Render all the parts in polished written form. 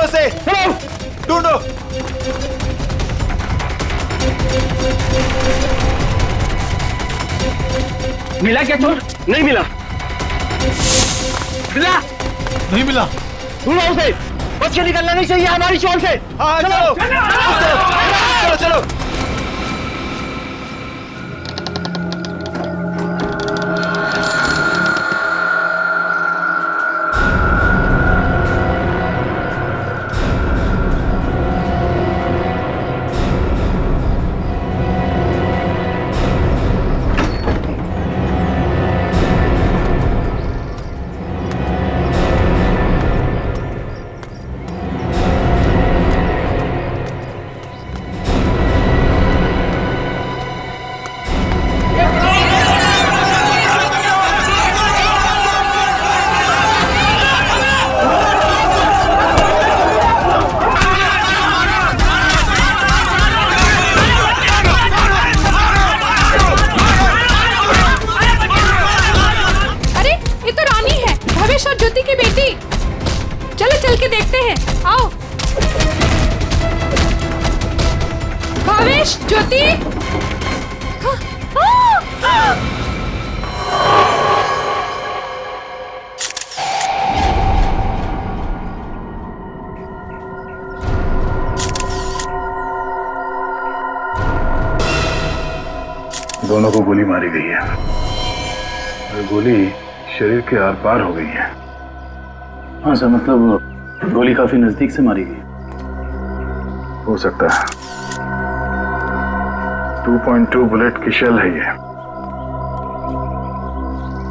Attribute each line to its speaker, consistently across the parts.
Speaker 1: से ढूंढो।
Speaker 2: मिला क्या चोर? नहीं मिला। मिला?
Speaker 1: नहीं मिला।
Speaker 2: ढूंढो उसे, बच के निकलना नहीं चाहिए हमारी चोर से।
Speaker 1: हाँ चलो चलो चलो।
Speaker 3: ज्योति की बेटी, चलो चल के देखते हैं, आओ। भावेश, ज्योति।
Speaker 4: दोनों को गोली मारी गई है और गोली शरीर के आर पार हो गई है।
Speaker 5: हाँ सर, मतलब गोली काफी नजदीक से मारी गई।
Speaker 4: हो सकता है 2.2 बुलेट की शेल है ये।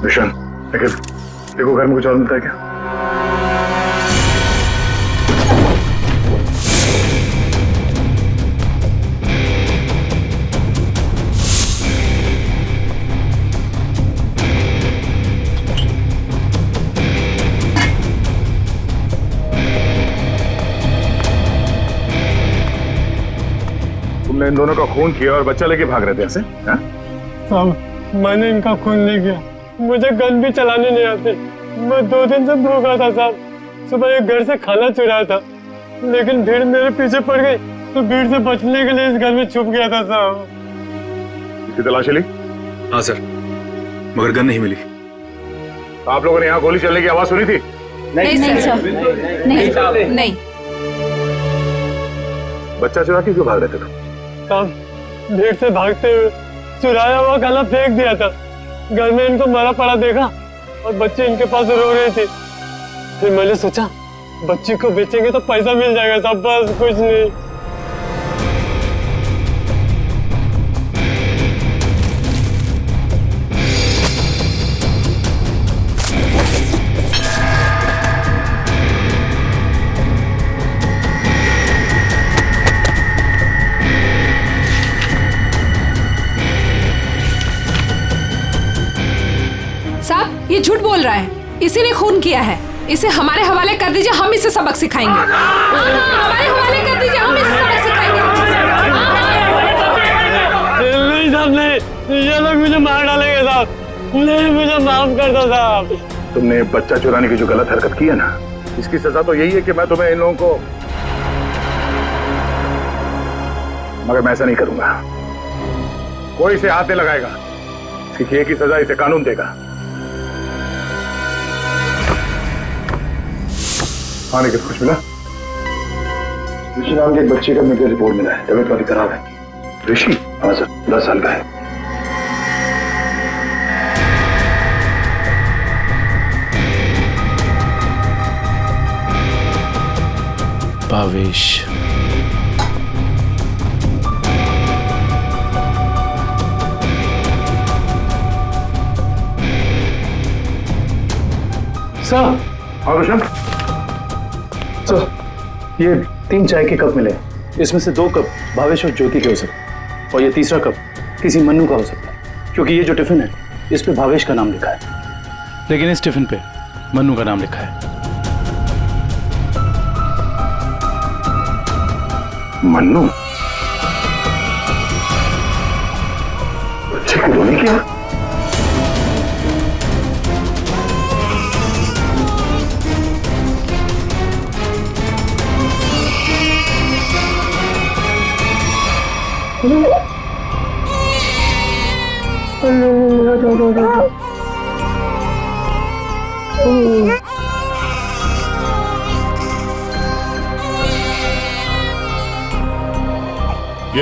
Speaker 4: मिशन देखो घर में कुछ और मिलता है क्या? तुमने इन दोनों का खून किया और बच्चा लेके भाग रहे थे ऐसे?
Speaker 6: साहब, मैंने इनका खून नहीं किया, मुझे गन भी चलाने नहीं आती। मैं 2 दिन से भूखा था साहब। सुबह एक घर से खाना चुराया था, लेकिन भीड़ मेरे पीछे पड़ गई तो भीड़ से बचने के लिए इस घर में छुप गया था साहब।
Speaker 4: इसकी तलाशी ली?
Speaker 1: हाँ सर, मगर गन नहीं मिली।
Speaker 4: आप लोगों ने यहाँ गोली चलने की आवाज सुनी थी?
Speaker 3: नहीं सर, नहीं।
Speaker 4: बच्चा चुरा के क्यों भाग रहे थे तुम?
Speaker 6: साहब, भीड़ से भागते हुए चुराया हुआ गला फेंक दिया था। घर में इनको मरा पड़ा देखा और बच्ची इनके पास रो रही थी। फिर मैंने सोचा बच्ची को बेचेंगे तो पैसा मिल जाएगा साहब, बस कुछ नहीं।
Speaker 3: साहब, ये झूठ बोल रहा है, इसी ने खून किया है। इसे हमारे हवाले कर दीजिए, हम इसे सबक सिखाएंगे। हमारे हवाले कर दीजिए, हम इसे सबक सिखाएंगे।
Speaker 6: नहीं साहब, नहीं, ये लोग मुझे मार डालेंगे साहब। नहीं, मुझे माफ कर दो साहब।
Speaker 4: तुमने बच्चा चुराने की जो गलत हरकत की है ना, इसकी सजा तो यही है कि मैं तुम्हें इन लोगों को, मगर मैं ऐसा नहीं करूंगा। कोई इसे हाथ नहीं लगाएगा। इसकी एक ही सजा इसे कानून देगा। हाँ, लेकिन कुछ मिला? ऋषि नाम के एक बच्चे का मेडिकल रिपोर्ट मिला है, तबीयत काफी खराब है। ऋषि? हाँ सर, 10 साल का है।
Speaker 5: भावेश,
Speaker 4: सर। हाँ रोशन?
Speaker 5: सर, ये 3 चाय के कप मिले। इसमें से 2 कप भावेश और ज्योति के हो सकते, और ये तीसरा कप किसी मन्नू का हो सकता है, क्योंकि ये जो टिफिन है इस पे भावेश का नाम लिखा है, लेकिन इस टिफिन पे मन्नू का नाम लिखा है।
Speaker 4: मन्नू? बच्चे को रोने क्या?
Speaker 7: ये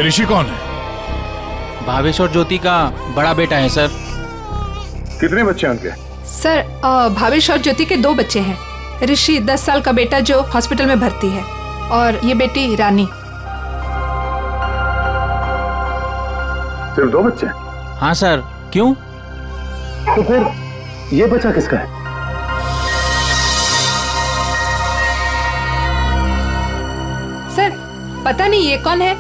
Speaker 7: ऋषि कौन है?
Speaker 8: भावेश और ज्योति का बड़ा बेटा है सर।
Speaker 4: कितने बच्चे हैं उनके?
Speaker 3: सर भावेश और ज्योति के 2 बच्चे हैं। ऋषि 10 साल का बेटा जो हॉस्पिटल में भर्ती है, और ये बेटी रानी।
Speaker 4: सिर्फ 2 बच्चे?
Speaker 8: हाँ सर। क्यों?
Speaker 5: तो फिर ये बच्चा किसका है?
Speaker 3: सर पता नहीं ये कौन है।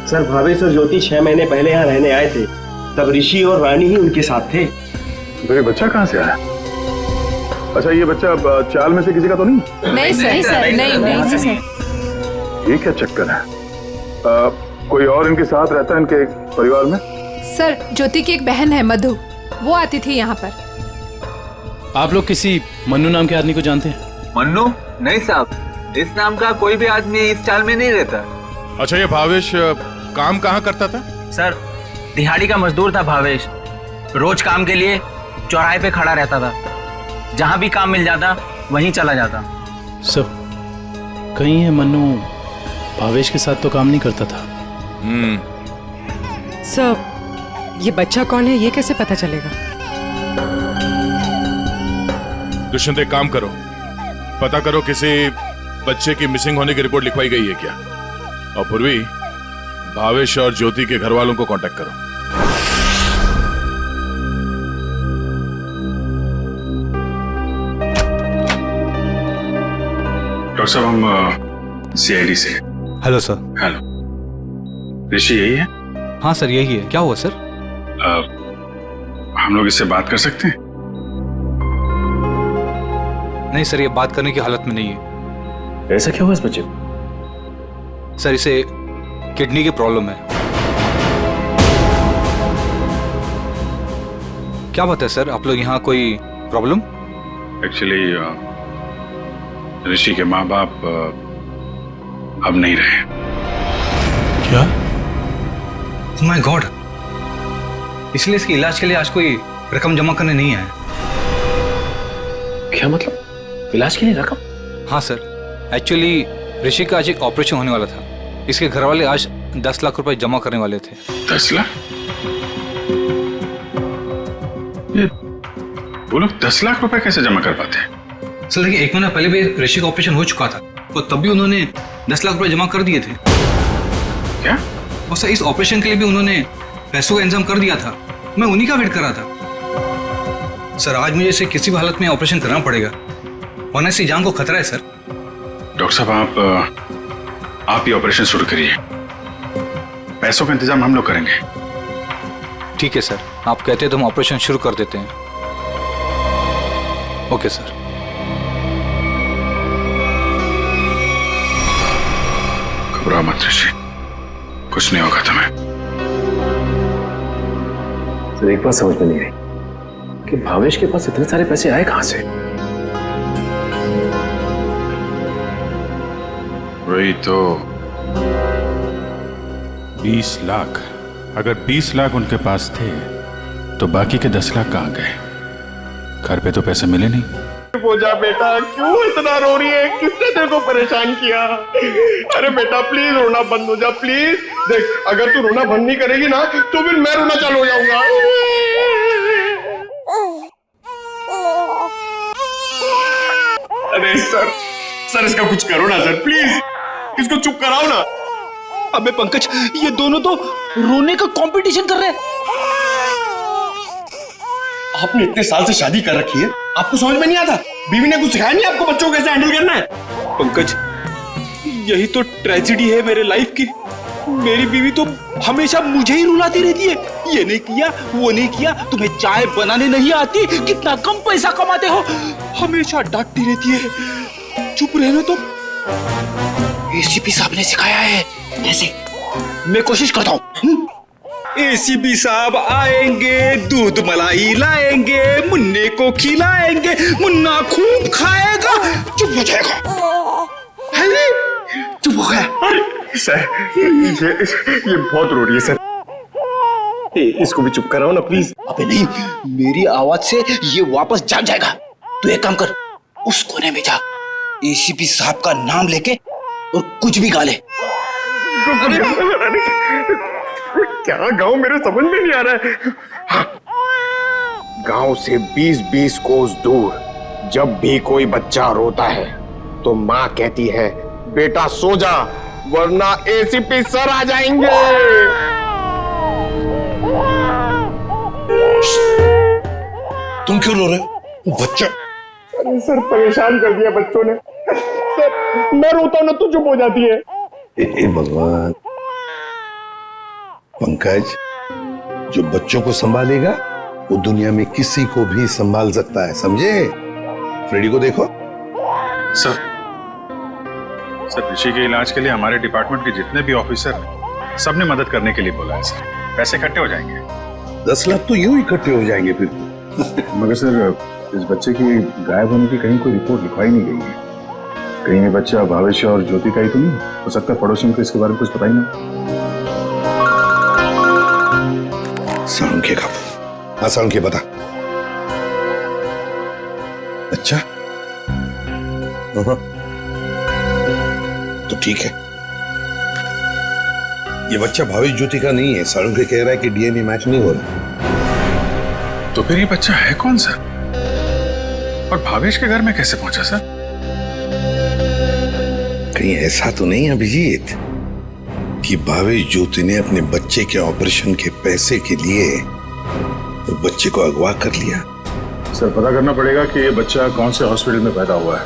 Speaker 2: सर भावेश और ज्योति 6 महीने पहले यहाँ रहने आए थे, तब ऋषि और रानी ही उनके साथ थे।
Speaker 4: तो ये बच्चा कहाँ से आया? अच्छा, ये बच्चा चाल में से किसी का तो नहीं?
Speaker 3: नहीं सर, नहीं सर।
Speaker 4: ये क्या चक्कर है? कोई और इनके साथ रहता है इनके परिवार में?
Speaker 3: सर ज्योति की एक बहन है मधु, वो आती थी यहाँ पर।
Speaker 5: आप लोग किसी मन्नू नाम के आदमी को जानते हैं?
Speaker 1: मन्नू? नहीं साहब, इस नाम का कोई भी आदमी इस चाल में नहीं रहता।
Speaker 7: अच्छा, ये भावेश काम कहाँ करता था?
Speaker 8: सर दिहाड़ी का मजदूर था भावेश। रोज काम के लिए चौराहे पे खड़ा रहता था। जहाँ भी काम मिल जाता वहीं चला जाता।
Speaker 5: सब कहीं है मन्नू भावेश के साथ तो काम नहीं करता था।
Speaker 9: सर ये बच्चा कौन है ये कैसे पता चलेगा?
Speaker 7: दुष्यंत, एक काम करो, पता करो किसी बच्चे की मिसिंग होने की रिपोर्ट लिखवाई गई है क्या, और पूर्वी भावेश और ज्योति के घर वालों को कांटेक्ट करो।
Speaker 1: डॉक्टर साहब, हम CID से।
Speaker 10: Hello sir.
Speaker 1: हेलो, ऋषि यही है?
Speaker 10: हाँ सर यही है। क्या हुआ सर?
Speaker 1: हम लोग इससे बात कर सकते हैं?
Speaker 10: नहीं सर, ये बात करने की हालत में नहीं है।
Speaker 5: ऐसा क्या हुआ इस बच्चे को?
Speaker 10: सर इसे किडनी की प्रॉब्लम है। क्या बात है सर, आप लोग यहाँ कोई प्रॉब्लम?
Speaker 1: एक्चुअली ऋषि के माँ बाप अब नहीं रहे।
Speaker 10: क्या?
Speaker 8: माय गॉड, इसलिए इसके इलाज के लिए आज कोई रकम जमा करने नहीं आया।
Speaker 5: क्या मतलब? इलाज के लिए रकम?
Speaker 10: हाँ सर, एक्चुअली ऋषि का आज एक ऑपरेशन होने वाला था। इसके घर वाले आज 10 लाख रुपए जमा करने वाले थे।
Speaker 1: 10 लाख? ये वो लोग 10 लाख रुपए कैसे जमा कर पाते हैं?
Speaker 8: सर लेकिन 1 महीना पहले भी ऋषि का ऑपरेशन हो चुका था, तो तब भी उन्होंने 10 लाख रुपए जमा कर दिए थे।
Speaker 1: क्या?
Speaker 8: और सर इस ऑपरेशन के लिए भी उन्होंने पैसों का इंतजाम कर दिया था। मैं उन्हीं का वेट कर रहा था। सर आज मुझे इसे किसी भी हालत में ऑपरेशन करना पड़ेगा, वरना इसकी जान को खतरा है सर।
Speaker 1: डॉक्टर साहब, आप ये ऑपरेशन शुरू करिए, पैसों का इंतजाम हम लोग करेंगे।
Speaker 10: ठीक है सर, आप कहते हैं तो हम ऑपरेशन शुरू कर देते हैं। Okay sir.
Speaker 1: घबराओ मत ऋषि, कुछ नहीं होगा तुम्हें।
Speaker 5: सर एक बात समझ में नहीं आई कि भावेश के पास इतने सारे पैसे आए कहां से?
Speaker 1: वही तो।
Speaker 7: 20 लाख। अगर 20 लाख उनके पास थे तो बाकी के 10 लाख कहाँ गए? घर पे तो पैसे मिले नहीं।
Speaker 6: पूजा बेटा क्यों इतना रो रही है? किसने तेरे को परेशान किया? अरे बेटा प्लीज रोना बंद हो जा प्लीज। देख अगर तू रोना बंद नहीं करेगी ना तो फिर मैं रोना चालू हो जाऊंगा। अरे सर इसका कुछ करो ना सर, प्लीज इसको चुप कराओ ना।
Speaker 2: अबे पंकज, ये दोनों तो रोने का कंपटीशन कर रहे हैं।
Speaker 6: आपने इतने साल से शादी कर रखी है, आपको समझ में नहीं आता? बीवी ने कुछ सिखाया नहीं आपको बच्चों को कैसे हैंडल करना है? पंकज, यही तो ट्रेजेडी है मेरे लाइफ की। मेरी बीवी तो हमेशा मुझे ही रुलाती रहती है, ये नहीं किया वो नहीं किया, तुम्हें चाय बनाने नहीं आती, कितना कम पैसा कमाते हो, हमेशा डांटती रहती है। चुप रहना तो। एसीपी साहब ने सिखाया है ऐसे। मैं कोशिश करता हूँ। एसीपी साहब आएंगे, दूध मलाई लाएंगे, मुन्ने को खिलाएंगे, मुन्ना खूब खाएगा, चुप हो जाएगा। चुप हो गया।
Speaker 4: सर ये बहुत रो रही है सर। इसको भी चुप कराओ ना प्लीज।
Speaker 11: अबे नहीं, मेरी आवाज से ये वापस जाग जाएगा। तू एक काम कर, उस कोने में जा, एसीपी साहब का नाम लेके और कुछ भी गा ले।
Speaker 4: क्या गाँव, मेरे समझ में नहीं आ रहा है। हाँ। गांव से 20-20 कोस दूर जब भी कोई बच्चा रोता है तो माँ कहती है बेटा सो जा वरना एसीपी सर आ जाएंगे।
Speaker 11: तुम क्यों रो रहे हो? बच्चा।
Speaker 4: अरे सर परेशान कर दिया बच्चों ने। सर मैं रोता हूं ना तो चुप हो जाती है।
Speaker 12: हे भगवान। पंकज, जो बच्चों को संभालेगा वो दुनिया में किसी को भी संभाल सकता है, समझे? फ्रेडी को देखो।
Speaker 1: सर ऋषि के इलाज के लिए हमारे डिपार्टमेंट के जितने भी ऑफिसर सबने मदद करने के लिए बोला है सर। पैसे इकट्ठे हो जाएंगे।
Speaker 12: 10 लाख तो यूं इकट्ठे हो जाएंगे फिर।
Speaker 4: मगर सर इस बच्चे की गायब होने की कहीं कोई रिपोर्ट लिखवाई नहीं गई है। कहीं ये बच्चा भावेश और ज्योति का ही तो नहीं हो सकता? पड़ोसियों को इसके बारे में कुछ पता ही नहीं।
Speaker 12: सालुंखे का। हाँ सालुंखे बता। अच्छा तो ठीक है, ये बच्चा भावेश ज्योति का नहीं है। सालुंखे कह रहा है कि डीएनए मैच नहीं हो रहा।
Speaker 1: तो फिर ये बच्चा है कौन सा और भावेश के घर में कैसे पहुंचा सर?
Speaker 12: कहीं ऐसा तो नहीं अभिजीत कि भावेश ज्योति ने अपने बच्चे के ऑपरेशन के पैसे के लिए तो बच्चे को अगवा कर लिया?
Speaker 4: सर पता करना पड़ेगा कि ये बच्चा कौन से हॉस्पिटल में पैदा हुआ है।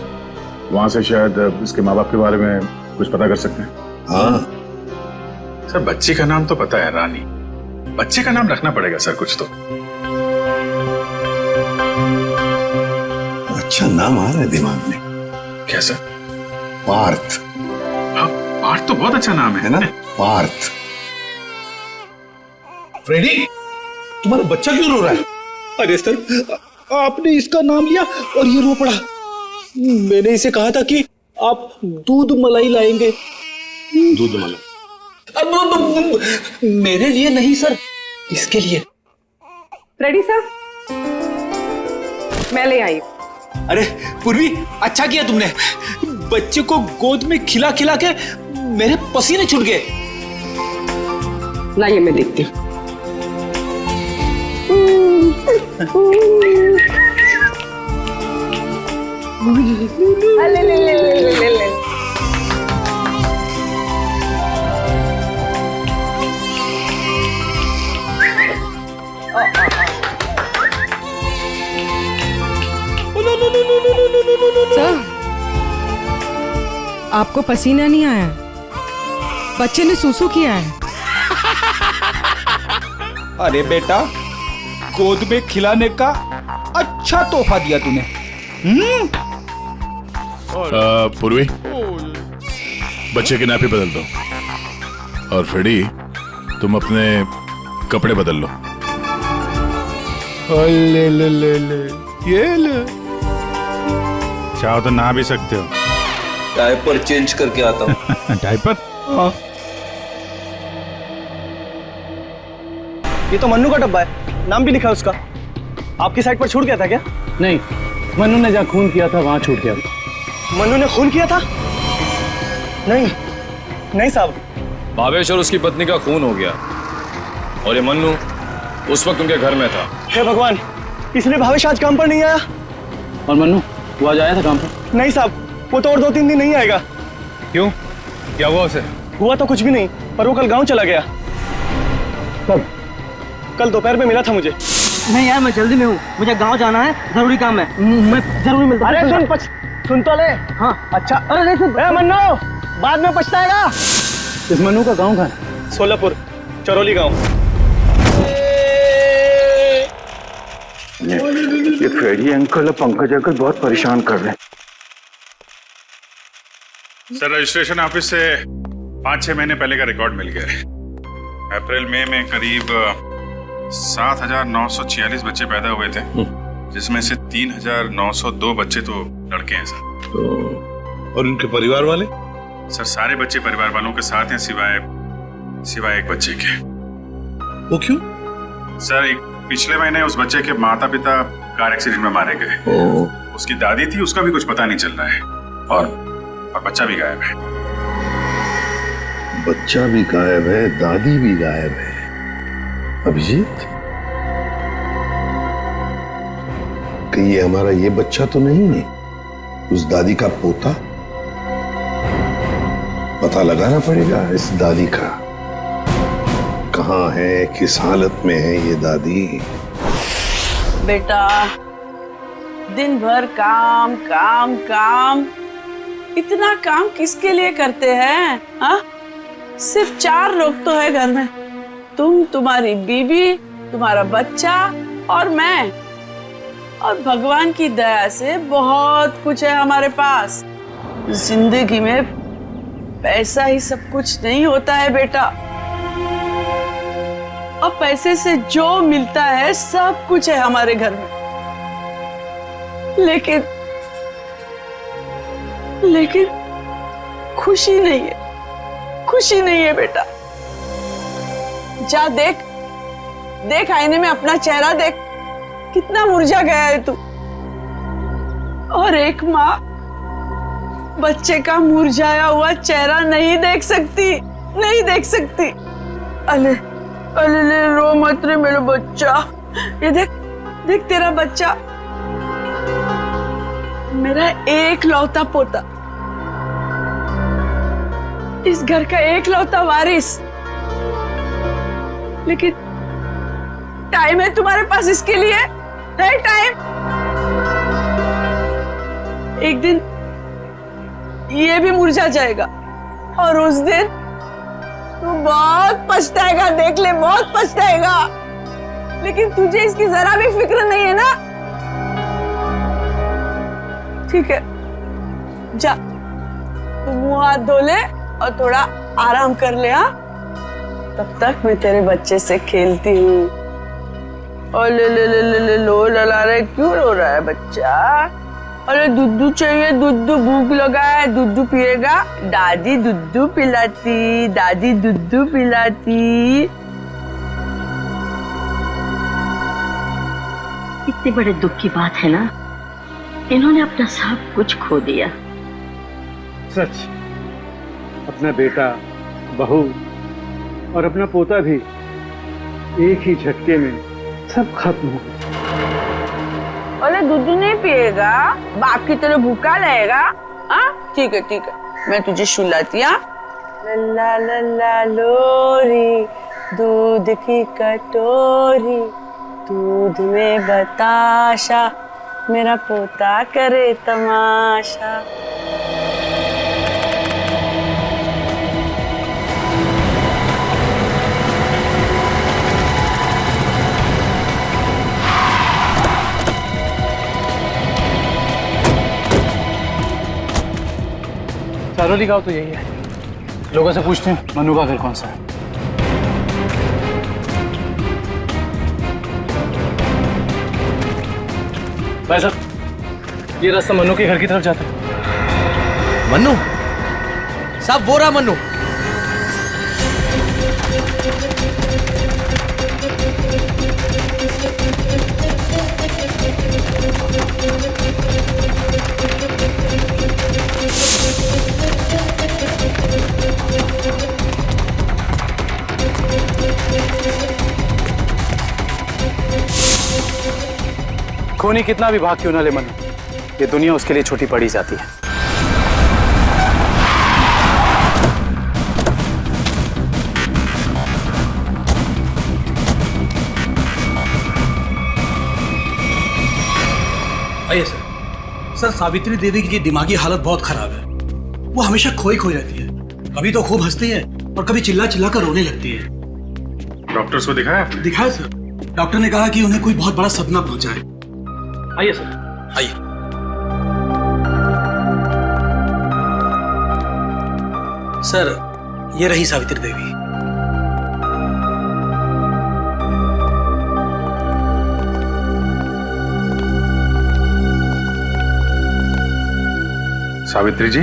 Speaker 4: वहां से शायद इसके माँ बाप के बारे में कुछ पता कर सकते हैं।
Speaker 12: हाँ
Speaker 1: सर बच्ची का नाम तो पता है रानी, बच्चे का नाम रखना पड़ेगा सर कुछ तो।
Speaker 12: अच्छा नाम आ रहा है दिमाग में।
Speaker 1: क्या सर?
Speaker 12: पार्थ।
Speaker 1: हाँ पार्थ तो बहुत अच्छा नाम है
Speaker 12: ना? पार्थ। फ्रेडी तुम्हारा बच्चा क्यों रो रहा है?
Speaker 11: अरे सर आपने इसका नाम लिया और ये रो पड़ा। मैंने इसे कहा था कि आप दूध मलाई लाएंगे।
Speaker 12: दूध मलाई?
Speaker 11: अब मेरे लिए नहीं सर, इसके लिए।
Speaker 9: रेडी सर, मैं ले आई।
Speaker 11: अरे पूर्वी अच्छा किया तुमने, बच्चे को गोद में खिला खिला के मेरे पसीने छूट गए।
Speaker 9: लाइए मैं देखती हूँ। ले ले ले ले ले ले। सर आपको पसीना नहीं आया, बच्चे ने सूसू किया है।
Speaker 11: अरे बेटा गोद में खिलाने का अच्छा तोहफा दिया तूने।
Speaker 7: पूर्वी बच्चे की नापी बदल दो और फ्रेडी तुम अपने कपड़े बदल लो।
Speaker 1: ले ले ले ले ये ले। चाहो तो नहा भी सकते हो।
Speaker 11: डायपर चेंज करके आता हूँ।
Speaker 1: डायपर?
Speaker 11: हाँ।
Speaker 2: ये तो मन्नू का डब्बा है, नाम भी लिखा है उसका। आपकी साइड पर छूट गया था क्या?
Speaker 5: नहीं, मन्नू ने जहाँ खून किया था वहां छूट गया था।
Speaker 2: मन्नू ने खून किया था? नहीं नहीं साहब।
Speaker 13: भावेश और उसकी पत्नी का खून हो गया और ये मन्नू उस वक्त उनके घर में था।
Speaker 2: हे भगवान, इसलिए भावेश आज काम पर नहीं आया।
Speaker 5: और मन्नू वो आज आया था काम पर?
Speaker 2: नहीं साहब, वो तो और 2-3 दिन नहीं आएगा।
Speaker 13: क्यों, क्या हुआ उसे?
Speaker 2: हुआ तो कुछ भी नहीं, पर वो कल गांव चला गया।
Speaker 5: कब?
Speaker 2: कल दोपहर में मिला था मुझे।
Speaker 14: नहीं यार मैं जल्दी में हूँ, मुझे गांव जाना है, जरूरी काम है, मैं जरूर मिलता हूँ।
Speaker 2: अरे सुन तो ले। हाँ अच्छा। अरे नहीं सुन मन्नू, बाद में पछताएगा।
Speaker 5: इस मन्नू का गांव कहाँ है?
Speaker 2: सोलापुर, चरौली गांव।
Speaker 4: ये फ्रेडी अंकल और पंकज अंकल बहुत परेशान कर रहे हैं।
Speaker 1: सर रजिस्ट्रेशन ऑफिस से 5-6 महीने पहले का रिकॉर्ड मिल गया है। अप्रैल मई में करीब 7,946 बच्चे पैदा हुए थे, जिसमें से 3,902 बच्चे तो लड़के हैं सर।
Speaker 12: और उनके परिवार वाले?
Speaker 1: सर सारे बच्चे परिवार वालों के साथ हैं सिवाय एक बच्चे के।
Speaker 12: वो क्यों?
Speaker 1: सर एक पिछले महीने उस बच्चे के माता पिता कार एक्सीडेंट में मारे गए। उसकी दादी थी, उसका भी कुछ पता नहीं चल रहा है और बच्चा भी गायब है।
Speaker 12: बच्चा भी गायब है, दादी भी गायब है। अभिजीत, कहीं ये हमारा ये बच्चा तो नहीं है? उस दादी का पोता? पता लगाना पड़ेगा इस दादी का, कहाँ है, किस हालत में है ये दादी।
Speaker 15: बेटा दिन भर काम काम काम, इतना काम किसके लिए करते हैं? हाँ, सिर्फ 4 लोग तो है घर में, तुम, तुम्हारी बीवी, तुम्हारा बच्चा और मैं। और भगवान की दया से बहुत कुछ है हमारे पास। जिंदगी में पैसा ही सब कुछ नहीं होता है बेटा, और पैसे से जो मिलता है सब कुछ है हमारे घर में। लेकिन खुशी नहीं है, खुशी नहीं है बेटा। जा देख आईने में अपना चेहरा देख, कितना मुरझा गया है तू। और एक माँ बच्चे का मुरझाया हुआ चेहरा नहीं देख सकती, नहीं देख सकती। अले अले ले, रो मत रे मेरा बच्चा। ये देख तेरा बच्चा, मेरा एक लौता पोता, इस घर का एक लौता वारिस। लेकिन टाइम है तुम्हारे पास इसके लिए? है टाइम? एक दिन ये भी मुरझा जाएगा और उस दिन तू बहुत पछताएगा, देख ले, बहुत पछताएगा। लेकिन तुझे इसकी जरा भी फिक्र नहीं है ना? ठीक है, जा तू मुंह हाथ धो ले और थोड़ा आराम कर ले। हाँ, तब तक मैं तेरे बच्चे से खेलती हूँ। और ले लो लला रहे, क्यों रो रहा है बच्चा? अरे दूध चाहिए, दूध, भूख लगा है, दूध पिएगा? दादी दूध पिलाती, दादी दूध पिलाती।
Speaker 16: इतने बड़े दुख की बात है ना, इन्होंने अपना सब कुछ खो दिया।
Speaker 5: सच, अपना बेटा, बहू और अपना पोता भी एक ही झटके में सब खत्म हो गया।
Speaker 15: अरे दूध नहीं पिएगा? बाप की तरह भूखा रहेगा? हाँ ठीक है, मैं तुझे सुलाती। लल्ला लल्ला लोरी, दूध की कटोरी, दूध में बताशा, मेरा पोता करे तमाशा।
Speaker 5: सारोली गांव तो यही है। लोगों से पूछते हैं मनु का घर कौन सा है। भाई साहब, ये रास्ता मनु के घर की तरफ जाता है।
Speaker 17: मनु साहब, वो रहा मनु।
Speaker 5: खूनी कितना भी भाग क्यों ना ले मनु, ये दुनिया उसके लिए छोटी पड़ी जाती है।
Speaker 17: आइए सर, सावित्री देवी की दिमागी हालत बहुत खराब है। वो हमेशा खोई रहती है, कभी तो खूब हंसती है और कभी चिल्ला चिल्ला कर रोने लगती है।
Speaker 1: डॉक्टर्स को दिखाया आपने?
Speaker 17: दिखाया सर, डॉक्टर ने कहा कि उन्हें कोई बहुत बड़ा सदमा पहुंचा है।
Speaker 5: आइए सर,
Speaker 17: आइए। सर, ये रही सावित्री देवी।
Speaker 1: सावित्री जी,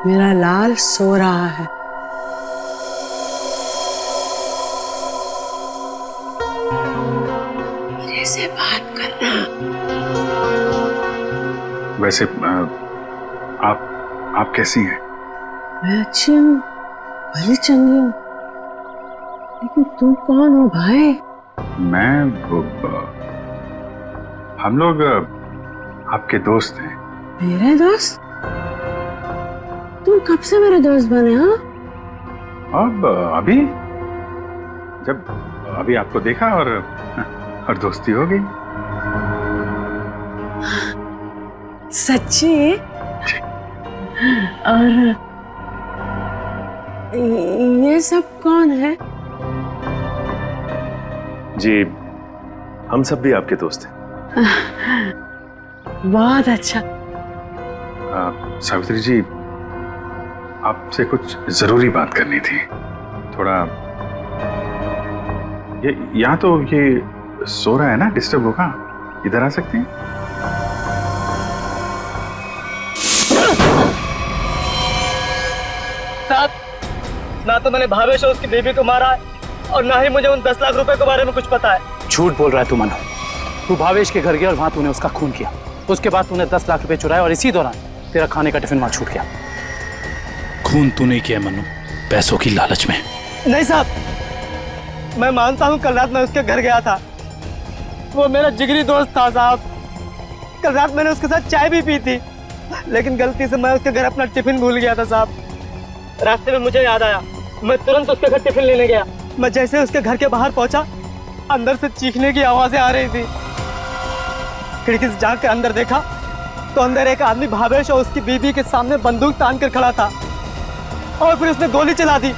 Speaker 15: मेरा लाल सो रहा है। मेरे से बात करना।
Speaker 1: वैसे आप कैसी हैं?
Speaker 15: मैं अच्छी हूँ, भली चंगी हूँ, लेकिन तुम कौन हो भाई?
Speaker 1: हम लोग आपके दोस्त हैं।
Speaker 15: मेरे दोस्त? तुम कब से मेरे दोस्त बने? हाँ,
Speaker 1: अब अभी आपको देखा और दोस्ती हो गई।
Speaker 15: सच्ची? और ये सब कौन है?
Speaker 2: जी, हम सब भी आपके दोस्त हैं।
Speaker 15: बहुत अच्छा।
Speaker 1: सावित्री जी, आपसे कुछ जरूरी बात करनी थी। थोड़ा यहाँ तो ये सो रहा है ना, डिस्टर्ब होगा, इधर आ सकते हैं?
Speaker 14: साहब, ना तो मैंने भावेश और उसकी बीवी को मारा है और ना ही मुझे उन 10 लाख रुपए के बारे में कुछ पता है।
Speaker 5: झूठ बोल रहा है तू मनु। तू भावेश के घर गया और वहां तूने उसका खून किया। उसके बाद तूने 10 लाख रुपए चुराए और इसी दौरान तेरा खाने का टिफिन वहां छूट गया।
Speaker 17: खून तू नहीं किया मनु, पैसों की लालच में।
Speaker 14: नहीं साहब, मैं मानता हूँ कल रात मैं उसके घर गया था। वो मेरा जिगरी दोस्त था साहब। कल रात मैंने उसके साथ चाय भी पी थी, लेकिन गलती से मैं उसके घर अपना टिफिन भूल गया था साहब। रास्ते में मुझे याद आया, मैं तुरंत उसके घर टिफिन लेने गया। मैं जैसे उसके घर के बाहर पहुंचा, अंदर से चीखने की आवाजें आ रही थी। खिड़की से झांक कर अंदर देखा तो अंदर एक आदमी भावेश और उसकी बीवी के सामने बंदूक तान कर खड़ा था और फिर उसने गोली चला दी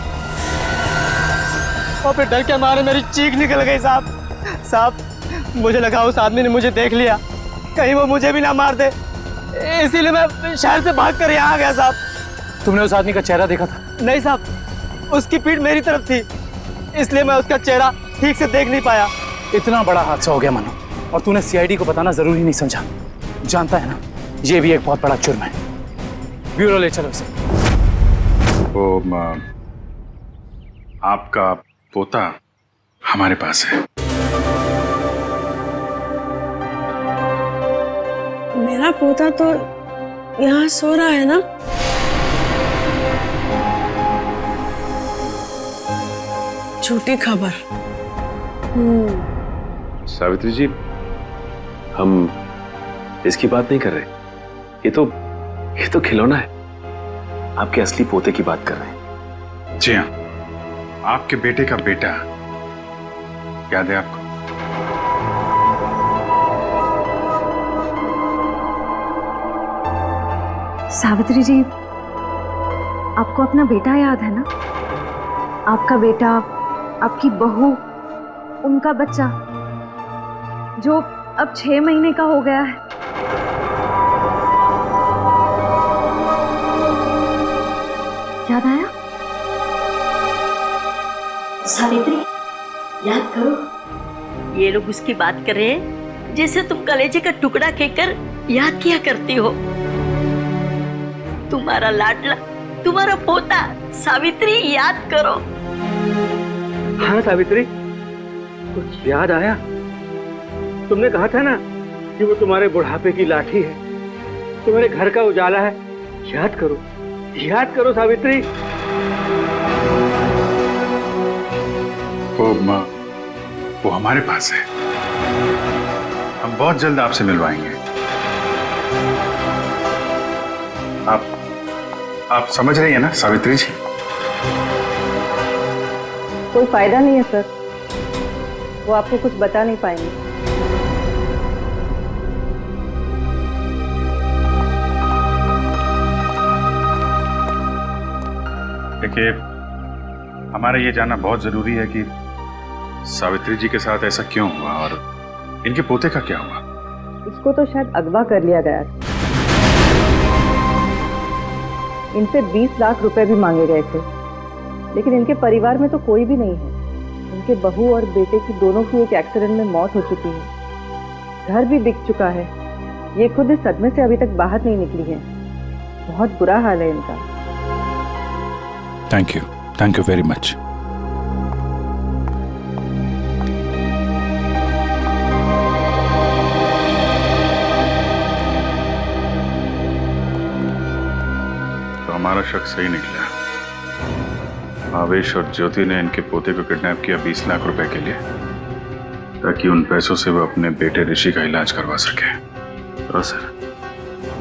Speaker 14: और फिर डर के मारे मेरी चीख निकल गई साहब। मुझे लगा उस आदमी ने मुझे देख लिया, कहीं वो मुझे भी ना मार दे, इसीलिए मैं शहर से भाग कर यहाँ आ गया साहब।
Speaker 5: तुमने उस आदमी का चेहरा देखा था?
Speaker 14: नहीं साहब, उसकी पीठ मेरी तरफ थी, इसलिए मैं उसका चेहरा ठीक से देख नहीं पाया।
Speaker 5: इतना बड़ा हादसा हो गया मनु, और तूने सीआईडी को बताना जरूरी नहीं समझा। जानता है ना, ये भी एक बहुत बड़ा जुर्म है। ब्यूरो ले चलो इसे।
Speaker 1: वो आपका पोता हमारे पास है।
Speaker 15: मेरा पोता तो यहाँ सो रहा है ना? झूठी खबर।
Speaker 2: सावित्री जी, हम इसकी बात नहीं कर रहे। ये तो खिलौना है। आपके असली पोते की बात कर रहे हैं।
Speaker 1: जी हाँ, आपके बेटे का बेटा। याद है आपको?
Speaker 18: सावित्री जी, आपको अपना बेटा याद है ना? आपका बेटा, आपकी बहू, उनका बच्चा जो अब 6 महीने का हो गया है। याद आया?
Speaker 16: सावित्री, याद करो। ये लोग उसकी बात कर रहे हैं जैसे तुम कलेजे का टुकड़ा कहकर याद किया करती हो। तुम्हारा लाडला, तुम्हारा पोता। सावित्री, याद करो।
Speaker 14: हाँ सावित्री, कुछ याद आया? तुमने कहा था ना कि वो तुम्हारे बुढ़ापे की लाठी है, तुम्हारे घर का उजाला है। याद करो, याद करो सावित्री।
Speaker 1: वो हमारे पास है। हम बहुत जल्द आपसे मिलवाएंगे। आप समझ रही हैं ना सावित्री जी?
Speaker 18: कोई फायदा नहीं है सर, वो आपको कुछ बता नहीं पाएंगे।
Speaker 1: देखिए, हमारा ये जानना बहुत जरूरी है कि सावित्री जी के साथ ऐसा क्यों हुआ और इनके पोते का क्या हुआ।
Speaker 18: इसको तो शायद अगवा कर लिया गया था। इनसे 20 लाख रुपए भी मांगे गए थे, लेकिन इनके परिवार में तो कोई भी नहीं है। इनके बहू और बेटे की दोनों की एक एक्सीडेंट में मौत हो चुकी है। घर भी बिक चुका है। ये खुद इस सदमे से अभी तक बाहर नहीं निकली है। बहुत बुरा हाल है इनका।
Speaker 7: Thank you very much.
Speaker 1: तो हमारा शक सही निकला। भावेश और ज्योति ने इनके पोते को किडनैप किया 20 लाख रुपए के लिए, ताकि उन पैसों से वो अपने बेटे ऋषि का इलाज करवा सके।
Speaker 2: हाँ सर,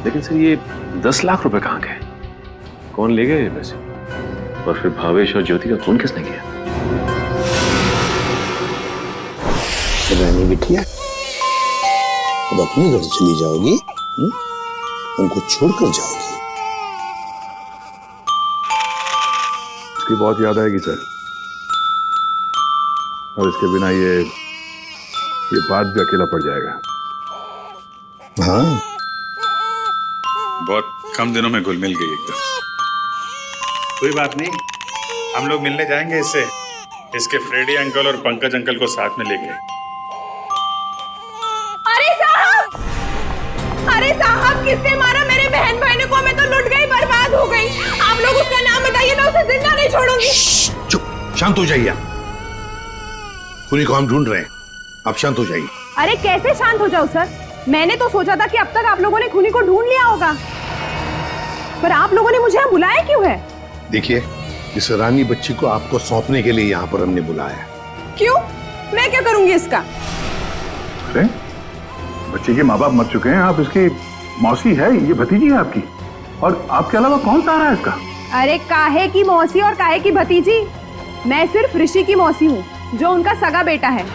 Speaker 2: लेकिन सर ये 10 लाख रुपए कहाँ गए? कौन ले गए ये पैसे? और फिर भावेश और ज्योति का खून किसने किया?
Speaker 12: रानी बिटिया, अब अपने घर चली जाओगी? उनको छोड़कर जाओगी?
Speaker 19: इसकी बहुत याद आएगी सर, और इसके बिना ये बात भी अकेला पड़ जाएगा।
Speaker 12: हाँ,
Speaker 1: बहुत कम दिनों में घुल मिल गई एकदम। कोई बात नहीं, हम लोग मिलने जाएंगे इससे, इसके फ्रेडी अंकल और पंकज अंकल को साथ में लेके।
Speaker 3: अरे साहब, किसने मारा मेरे बहन भाई को? मैं तो लुट गई, बर्बाद हो गई। आप लोग उसका नाम बताइए, मैं उसे जिंदा नहीं छोड़ूंगी।
Speaker 12: चुप, शांत हो जाइए। खूनी को हम ढूंढ रहे हैं, आप शांत हो जाइए।
Speaker 3: अरे कैसे शांत हो जाऊं सर? मैंने तो सोचा था कि अब तक आप लोगों ने खूनी को ढूंढ लिया होगा, पर आप लोगों ने मुझे यहाँ बुलाया क्यों है?
Speaker 12: देखिए, इस रानी बच्ची को आपको सौंपने के लिए यहाँ पर हमने बुलाया।
Speaker 3: क्यों? मैं क्या करूंगी इसका?
Speaker 19: अरे बच्चे के माँ बाप मर चुके हैं, आप इसकी मौसी है, ये भतीजी है आपकी, और आपके अलावा कौन सहारा है इसका?
Speaker 3: अरे काहे की मौसी और काहे की भतीजी? मैं सिर्फ ऋषि की मौसी हूँ, जो उनका सगा बेटा है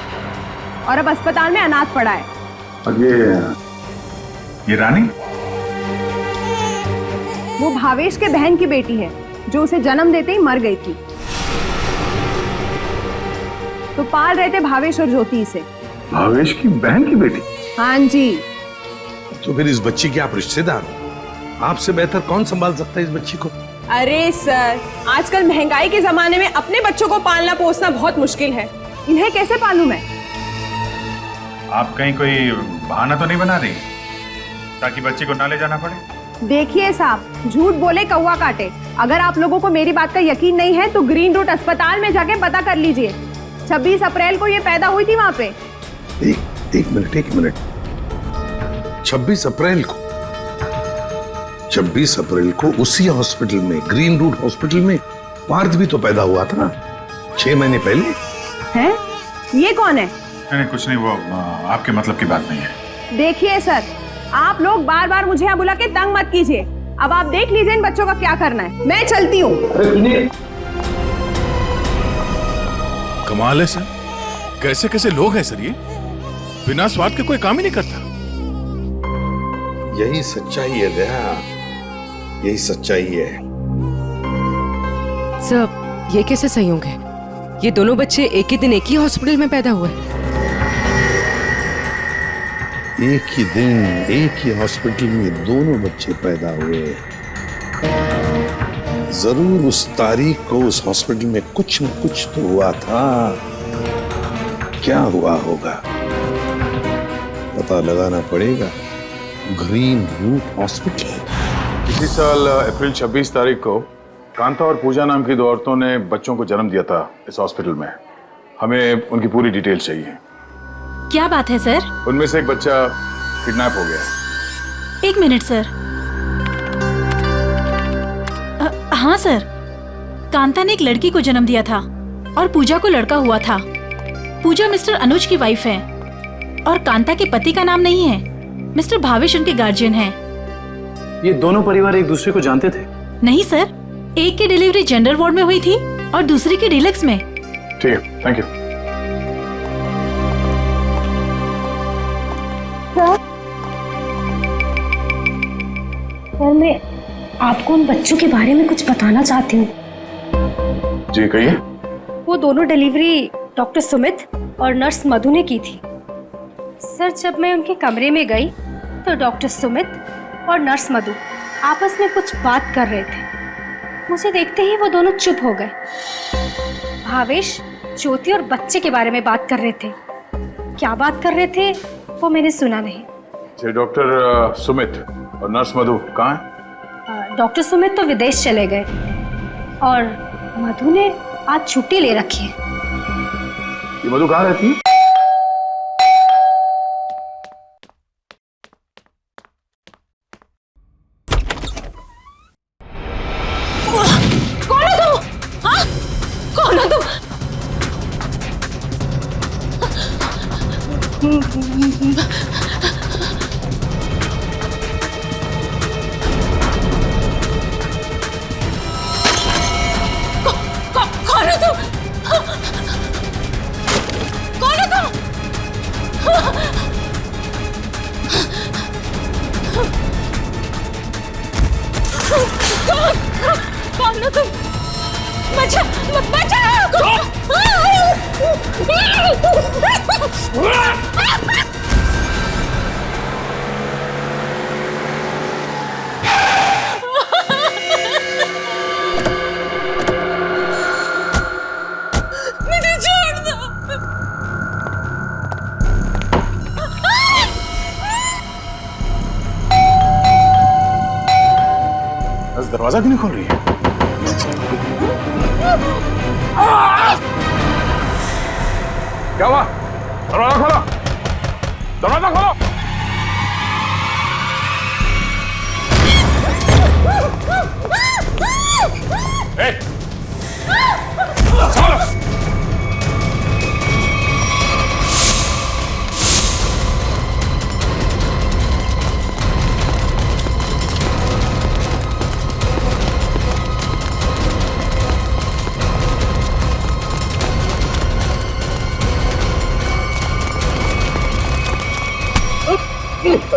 Speaker 3: और अब अस्पताल में अनाथ पड़ा है।
Speaker 19: और
Speaker 1: ये रानी?
Speaker 3: वो भावेश के बहन की बेटी है, जो उसे जन्म देते ही मर गई थी। तो पाल रहे थे भावेश और ज्योति से।
Speaker 19: भावेश की बहन की बेटी?
Speaker 3: हाँ जी।
Speaker 12: तो फिर इस बच्ची के आप रिश्तेदार हो, आपसे बेहतर कौन संभाल सकता है इस बच्ची को?
Speaker 3: अरे सर, आजकल महंगाई के जमाने में अपने बच्चों को पालना पोसना बहुत मुश्किल है। इन्हें कैसे पालूं मैं?
Speaker 1: आप कहीं कोई बहाना तो नहीं बना रही ताकि बच्ची को ना ले जाना पड़े?
Speaker 3: देखिए साहब, झूठ बोले कौवा काटे। अगर आप लोगों को मेरी बात का यकीन नहीं है तो ग्रीन रूट अस्पताल में जाके पता कर लीजिए। 26 अप्रैल को ये पैदा हुई थी वहां पे।
Speaker 12: एक मिनट। 26 अप्रैल को उसी हॉस्पिटल में, ग्रीन रूट हॉस्पिटल में पार्थ भी तो पैदा हुआ था ना, 6 महीने पहले।
Speaker 3: हैं? ये कौन है?
Speaker 1: नहीं, कुछ नहीं, वो आपके मतलब की बात नहीं है।
Speaker 3: देखिए सर, आप लोग बार बार मुझे यहाँ बुला के तंग मत कीजिए। अब आप देख लीजिए इन बच्चों का क्या करना है। मैं चलती हूँ।
Speaker 7: कमाल है सर, कैसे कैसे लोग हैं सर, ये बिना स्वाद के कोई काम ही नहीं करता।
Speaker 12: यही सच्चाई है दया, यही सच्चाई है।
Speaker 9: सर, ये कैसे संयोग है? ये दोनों बच्चे एक ही दिन एक ही हॉस्पिटल में पैदा हुए?
Speaker 12: एक ही दिन एक ही हॉस्पिटल में दोनों बच्चे पैदा हुए। जरूर उस तारीख को उस हॉस्पिटल में कुछ न कुछ तो हुआ था। क्या हुआ होगा पता लगाना पड़ेगा। Green route hospital.
Speaker 19: इसी साल अप्रैल 26 तारीख को कांता और पूजा नाम की 2 औरतों ने बच्चों को जन्म दिया था इस हॉस्पिटल में। हमें उनकी पूरी डिटेल चाहिए।
Speaker 20: क्या बात है सर?
Speaker 19: उनमें से एक बच्चा किडनैप हो गया।
Speaker 20: 1 मिनट सर। हाँ सर, कांता ने एक लड़की को जन्म दिया था और पूजा को लड़का हुआ था। पूजा मिस्टर अनुज की वाइफ है और कांता के पति का नाम नहीं है। मिस्टर भावेश उनके गार्जियन हैं।
Speaker 5: ये दोनों परिवार एक दूसरे को जानते थे?
Speaker 20: नहीं सर, एक की डिलीवरी जेंडर वार्ड में हुई थी और दूसरी की डीलक्स में।
Speaker 19: ठीक है, थैंक यू।
Speaker 18: सर, मैं आपको उन बच्चों के बारे में कुछ बताना चाहती हूँ।
Speaker 19: जी कहिए।
Speaker 18: वो दोनों डिलीवरी डॉक्टर सुमित और नर्स मधु ने की थी। सर, जब मैं उनके कमरे में गई तो डॉक्टर सुमित और नर्स मधु आपस में कुछ बात कर रहे थे। मुझे देखते ही वो दोनों चुप हो गए। भावेश ज्योति और बच्चे के बारे में बात कर रहे थे। क्या बात कर रहे थे वो मैंने सुना नहीं।
Speaker 19: डॉक्टर सुमित और नर्स मधु कहाँ हैं?
Speaker 18: डॉक्टर सुमित तो विदेश चले गए और मधु ने आज छुट्टी ले रखी है।
Speaker 19: ये मधु कहाँ रहती है?
Speaker 15: कौन है तुम? हाँ? कौन है तुम? कौन है तुम? कौन है तुम? कौन है तुम? बचा मुझे छोड़ दो।
Speaker 19: बस दरवाजा क्यों नहीं खोल रही है? क्या हुआ? दरवाजा खोलो, दरवाजा खोलो।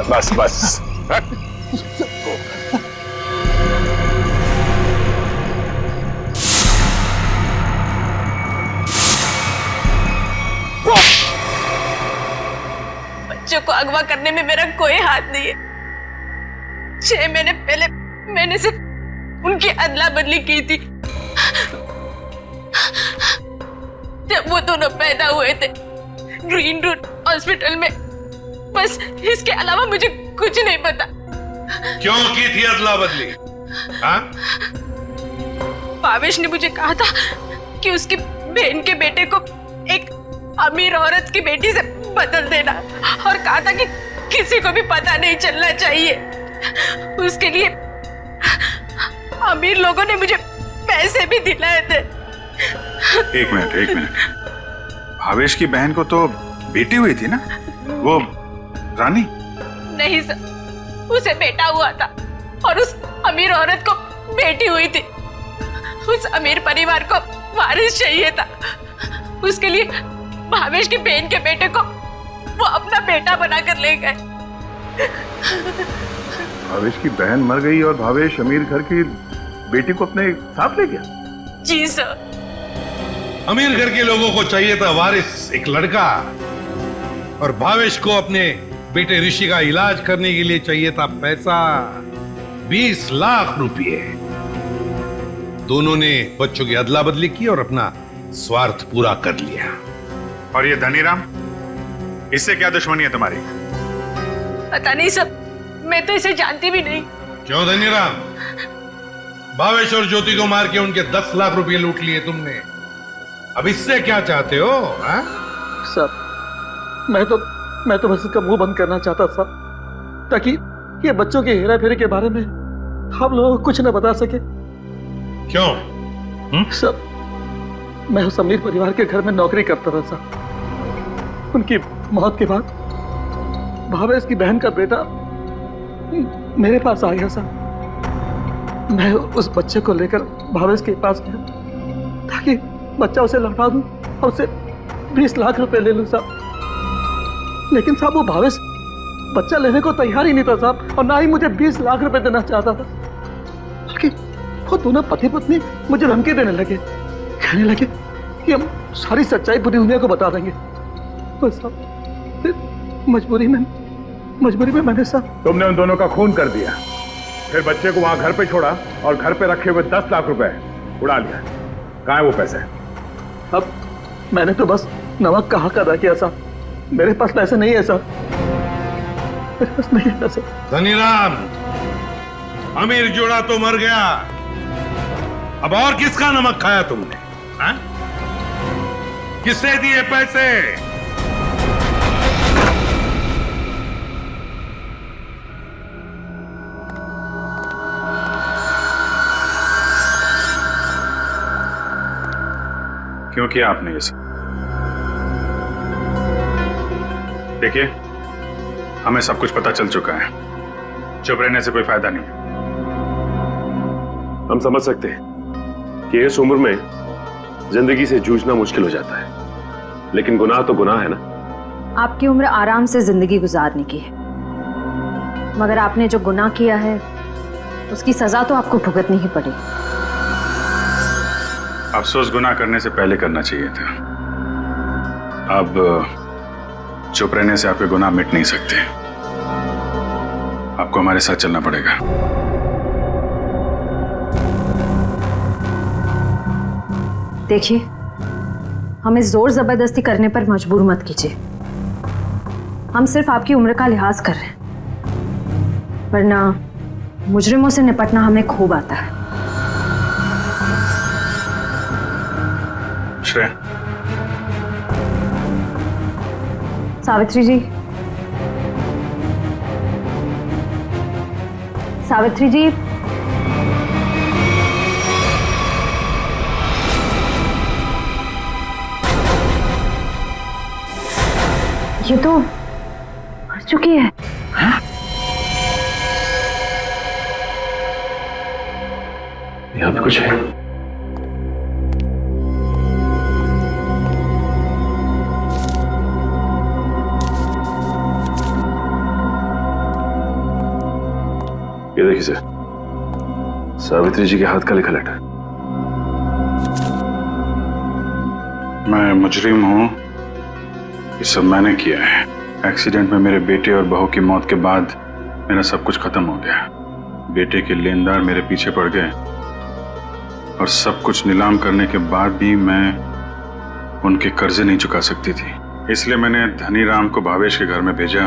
Speaker 19: बस बस।
Speaker 15: बच्चों को अगवा करने में मेरा कोई हाथ नहीं है। 6 महीने पहले मैंने सिर्फ उनकी अदला बदली की थी। जब वो दोनों पैदा हुए थे ग्रीन रूट हॉस्पिटल में। बस इसके अलावा मुझे कुछ नहीं पता।
Speaker 12: क्यों की थी अदला बदली? हाँ?
Speaker 15: भावेश ने मुझे कहा था कि उसकी बहन के बेटे को एक अमीर औरत की बेटी से बदल देना, और कहा था कि किसी को भी पता नहीं चलना चाहिए। उसके लिए अमीर लोगों ने मुझे पैसे भी दिलाए थे।
Speaker 1: एक मिनट। भावेश की बहन को तो बेटी हुई थी ना, वो रानी?
Speaker 15: नहीं सर, उसे बेटा हुआ था और उस अमीर औरत को बेटी हुई थी। उस अमीर परिवार को वारिस चाहिए था। उसके लिए भावेश की बहन के बेटे को वो अपना बेटा बनाकर ले गए।
Speaker 19: भावेश की बहन मर गई और भावेश अमीर घर की बेटी को अपने साथ ले गया?
Speaker 15: जी सर।
Speaker 12: अमीर घर के लोगों को चाहिए था वारिस, एक लड़का, और भावेश को अपने बेटे ऋषि का इलाज करने के लिए चाहिए था पैसा, 20 लाख रुपए। दोनों ने बच्चों की अदला बदली की और अपना स्वार्थ पूरा कर लिया।
Speaker 1: और ये धनीराम, इससे क्या दुश्मनी है तुम्हारी?
Speaker 15: पता नहीं सब, मैं तो इसे जानती भी नहीं।
Speaker 12: क्यों धनीराम? भावेश और ज्योति को मार के उनके 10 लाख रुपए लूट लिए तुमने। अब इससे क्या चाहते हो?
Speaker 14: सर, मैं तो बस इसका मुंह बंद करना चाहता था, ताकि ये बच्चों के हेरा फेरी के बारे में हम लोग कुछ न बता सके।
Speaker 12: क्यों?
Speaker 14: सर, मैं उस अमीर परिवार के घर में नौकरी करता था सर। उनकी मौत के बाद भावेश की बहन का बेटा मेरे पास आ गया सर। मैं उस बच्चे को लेकर भावेश के पास गया ताकि बच्चा उसे लौटा दूं और उसे 20 लाख रुपए ले लूं साहब। लेकिन साहब, वो भावेश बच्चा लेने को तैयार ही नहीं था साहब, और ना ही मुझे 20 लाख रुपए देना चाहता था। बल्कि वो दोनों पति पत्नी मुझे धमकी देने लगे, कहने लगे कि हम सारी सच्चाई पूरी दुनिया को बता देंगे। बस साहब, फिर मजबूरी में मैंने साहब।
Speaker 19: तुमने उन दोनों का खून कर दिया, फिर बच्चे को वहां घर पे छोड़ा और घर पे रखे हुए 10 लाख रुपए उड़ा लिया। कहाँ है वो पैसे?
Speaker 14: अब मैंने तो बस नमक का हक अदा किया साहब। मेरे पास पैसे नहीं है सर, मेरे पास नहीं है पैसे।
Speaker 12: धनीराम, अमीर जोड़ा तो मर गया, अब और किसका नमक खाया तुमने? हाँ? किससे दिए पैसे?
Speaker 1: क्यों किया आपने ये सब? देखिए, हमें सब कुछ पता चल चुका है। चुप रहने से कोई फायदा नहीं।
Speaker 2: हम समझ सकते हैं कि इस उम्र में जिंदगी से जूझना मुश्किल हो जाता है, लेकिन गुनाह तो गुनाह है ना।
Speaker 18: आपकी उम्र आराम से जिंदगी गुजारने की है, मगर आपने जो गुनाह किया है उसकी सजा तो आपको भुगतनी ही पड़ेगी।
Speaker 1: अफसोस गुनाह करने से पहले करना चाहिए था। अब चुप रहने से आपके गुनाह मिट नहीं सकते। आपको हमारे साथ चलना पड़ेगा।
Speaker 18: देखिए, हमें जोर जबरदस्ती करने पर मजबूर मत कीजिए। हम सिर्फ आपकी उम्र का लिहाज कर रहे हैं, वरना मुजरिमों से निपटना हमें खूब आता है।
Speaker 1: श्रेया,
Speaker 18: सावित्री जी, सावित्री जी, ये तो मर चुकी है। हाँ?
Speaker 2: यहाँ पे कुछ है। ये देखिए सर, सावित्री जी के हाथ का लिखा लेटर।
Speaker 1: मैं मुजरिम हूं, ये सब मैंने किया है। एक्सीडेंट में मेरे बेटे और बहू की मौत के बाद मेरा सब कुछ खत्म हो गया। बेटे के लेनदार मेरे पीछे पड़ गए और सब कुछ नीलाम करने के बाद भी मैं उनके कर्जे नहीं चुका सकती थी। इसलिए मैंने धनी राम को भावेश के घर में भेजा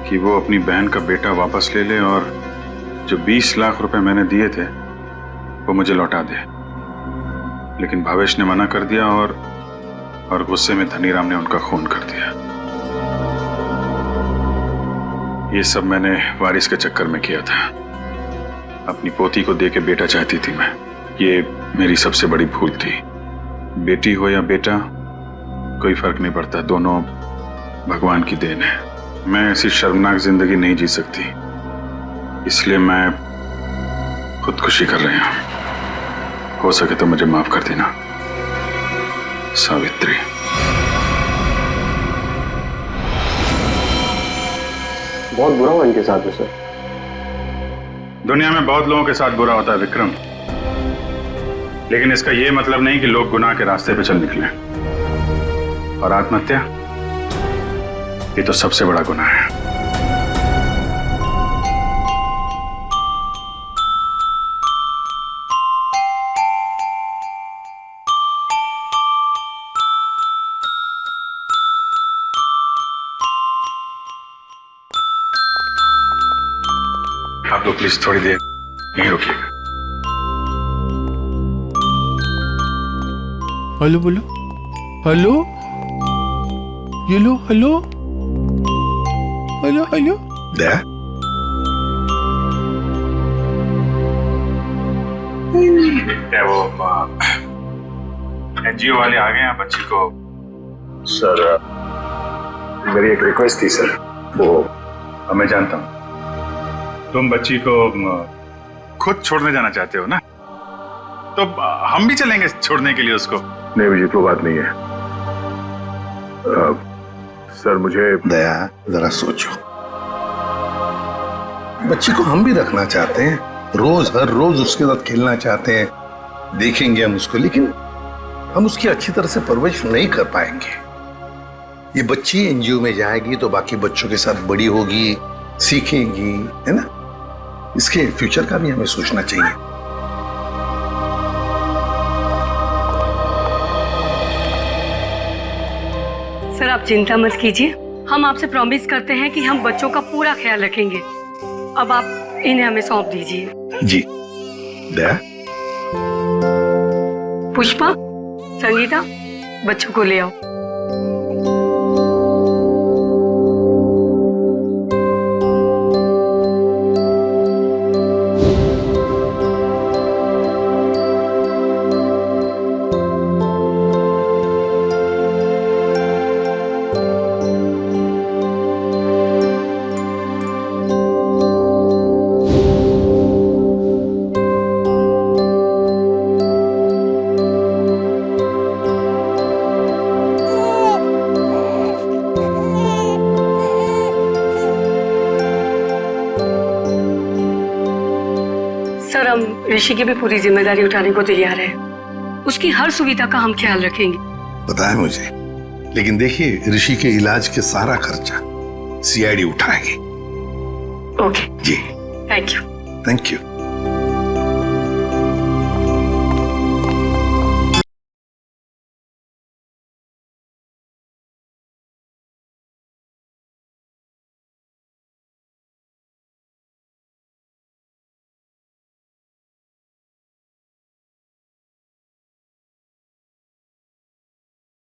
Speaker 1: कि वो अपनी बहन का बेटा वापस ले ले और जो 20 लाख रुपए मैंने दिए थे वो मुझे लौटा दे। लेकिन भावेश ने मना कर दिया और गुस्से में धनी राम ने उनका खून कर दिया। ये सब मैंने वारिस के चक्कर में किया था। अपनी पोती को दे के बेटा चाहती थी मैं। ये मेरी सबसे बड़ी भूल थी। बेटी हो या बेटा, कोई फर्क नहीं पड़ता, दोनों भगवान की देन है। मैं ऐसी शर्मनाक जिंदगी नहीं जी सकती, इसलिए मैं खुदकुशी कर रही हूं। हो सके तो मुझे माफ कर देना सावित्री।
Speaker 2: बहुत बुरा हुआ इनके साथ में सर।
Speaker 1: दुनिया में बहुत लोगों के साथ बुरा होता है विक्रम, लेकिन इसका यह मतलब नहीं कि लोग गुनाह के रास्ते पे चल निकले। और आत्महत्या, ये तो सबसे बड़ा गुनाह है। आप लोग प्लीज थोड़ी देर यहीं रुकिएगा।
Speaker 21: हेलो बोलो, हेलो, ये लो, हेलो, हेलो, हेलो।
Speaker 1: क्या वो एनजीओ वाले आ गए हैं बच्ची को?
Speaker 2: सर, मेरी एक रिक्वेस्ट थी सर।
Speaker 1: वो मैं जानता हूं तुम बच्ची को खुद छोड़ने जाना चाहते हो ना, तो हम भी चलेंगे छोड़ने के लिए उसको।
Speaker 2: नहीं विजीत, वो बात नहीं है। सर मुझे
Speaker 12: दया, जरा सोचो, बच्ची को हम भी रखना चाहते हैं, रोज हर रोज उसके साथ खेलना चाहते हैं, देखेंगे हम उसको, लेकिन हम उसकी अच्छी तरह से परवरिश नहीं कर पाएंगे। ये बच्ची एनजीओ में जाएगी तो बाकी बच्चों के साथ बड़ी होगी, सीखेंगी, है ना? इसके फ्यूचर का भी हमें सोचना चाहिए।
Speaker 16: सर आप चिंता मत कीजिए, हम आपसे प्रॉमिस करते हैं कि हम बच्चों का पूरा ख्याल रखेंगे। अब आप इन्हें हमें सौंप दीजिए।
Speaker 12: जी दया,
Speaker 8: पुष्पा, संगीता, बच्चों को ले आओ। सर, हम ऋषि की भी पूरी जिम्मेदारी उठाने को तैयार है। उसकी हर सुविधा का हम ख्याल रखेंगे।
Speaker 12: पता है मुझे, लेकिन देखिए ऋषि के इलाज के सारा खर्चा सीआईडी उठाएगी।
Speaker 8: ओके
Speaker 12: जी,
Speaker 8: थैंक यू।
Speaker 12: Thank you.